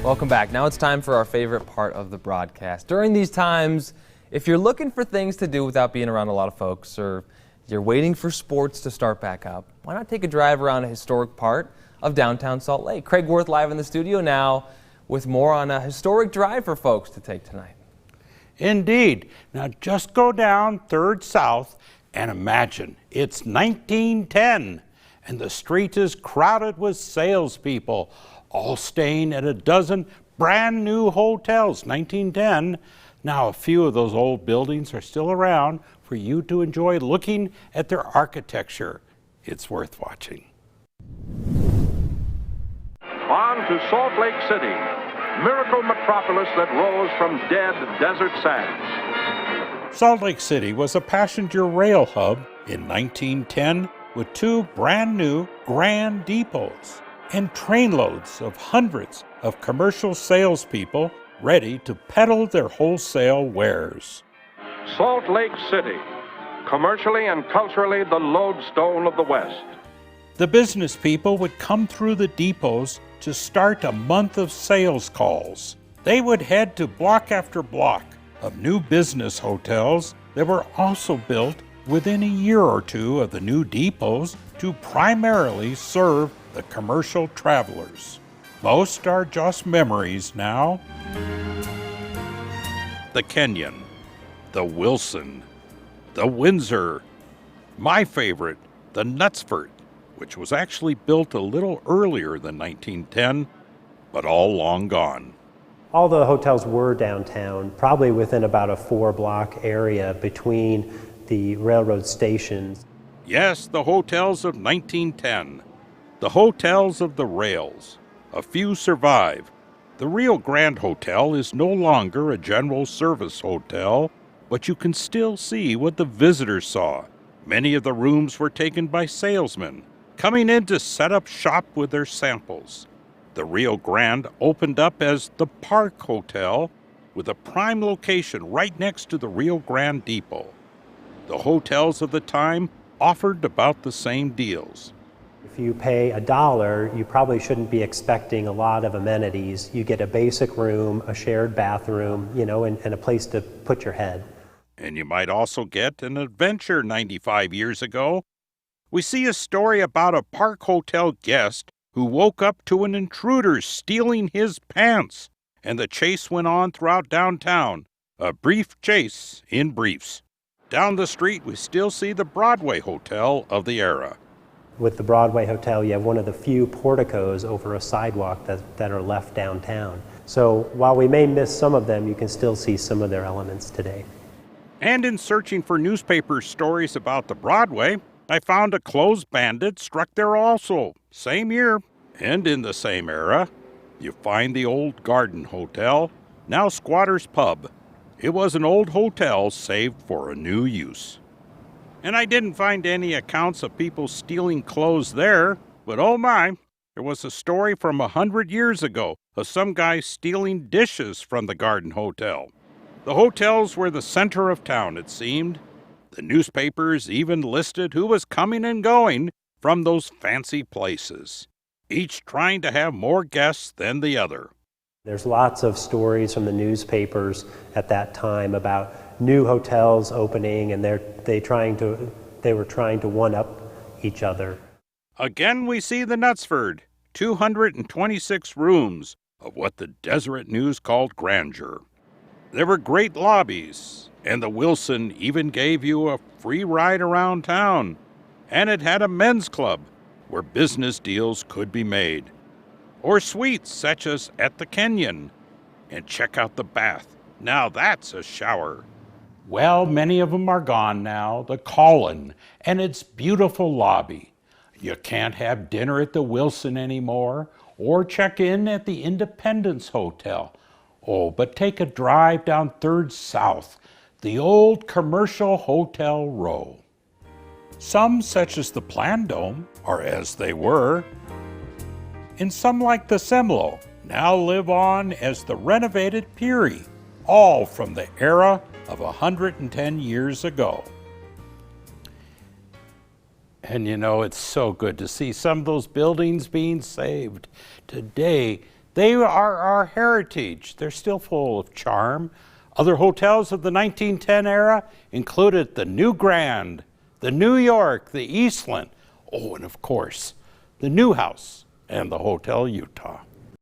Welcome back. Now it's time for our favorite part of the broadcast. During these times, if you're looking for things to do without being around a lot of folks, or you're waiting for sports to start back up, why not take a drive around a historic part of downtown Salt Lake? Craig Worth live in the studio now with more on a historic drive for folks to take tonight. Indeed. Now just go down 3rd South and imagine it's 1910 and the street is crowded with salespeople, all staying at a dozen brand new hotels. 1910. Now a few of those old buildings are still around for you to enjoy looking at their architecture. It's worth watching. On to Salt Lake City, miracle metropolis that rose from dead desert sands. Salt Lake City was a passenger rail hub in 1910 with 2 brand new grand depots and trainloads of hundreds of commercial salespeople ready to peddle their wholesale wares. Salt Lake City, commercially and culturally the lodestone of the West. The business people would come through the depots to start a month of sales calls. They would head to block after block of new business hotels that were also built within a year or two of the new depots to primarily serve the commercial travelers. Most are just memories now. The Kenyon, the Wilson, the Windsor, my favorite, the Knutsford, which was actually built a little earlier than 1910, but all long gone. All the hotels were downtown, probably within about a 4-block area between the railroad stations. Yes, the hotels of 1910, the hotels of the rails. A few survive. The Rio Grande Hotel is no longer a general service hotel, but you can still see what the visitors saw. Many of the rooms were taken by salesmen coming in to set up shop with their samples. The Rio Grande opened up as the Park Hotel with a prime location right next to the Rio Grande Depot. The hotels of the time offered about the same deals. If you pay $1, you probably shouldn't be expecting a lot of amenities. You get a basic room, a shared bathroom, and a place to put your head. And you might also get an adventure 95 years ago. We see a story about a Park Hotel guest who woke up to an intruder stealing his pants, and the chase went on throughout downtown. A brief chase in briefs. Down the street, we still see the Broadway Hotel of the era. With the Broadway Hotel, you have one of the few porticos over a sidewalk that are left downtown. So while we may miss some of them, you can still see some of their elements today. And in searching for newspaper stories about the Broadway, I found a clothes bandit struck there also, same year. And in the same era, you find the old Garden Hotel, now Squatter's Pub. It was an old hotel saved for a new use. And I didn't find any accounts of people stealing clothes there, but oh my, there was a story from 100 years ago of some guy stealing dishes from the Garden Hotel. The hotels were the center of town, it seemed. The newspapers even listed who was coming and going from those fancy places, each trying to have more guests than the other. There's lots of stories from the newspapers at that time about new hotels opening, and they were trying to one-up each other. Again, we see the Knutsford, 226 rooms of what the Deseret News called grandeur. There were great lobbies, and the Wilson even gave you a free ride around town, and it had a men's club where business deals could be made, or suites such as at the Kenyon. And check out the bath. Now that's a shower. Well, many of them are gone now. The Colin and its beautiful lobby. You can't have dinner at the Wilson anymore or check in at the Independence Hotel. Oh, but take a drive down 3rd South, the old commercial hotel row. Some, such as the Plandome, are as they were, and some like the Semlo now live on as the renovated Peary, all from the era of 110 years ago. And it's so good to see some of those buildings being saved. Today, They are our heritage. They're still full of charm. Other hotels of the 1910 era included the New Grand, the New York, the Eastland, oh, and of course, the New House and the Hotel Utah.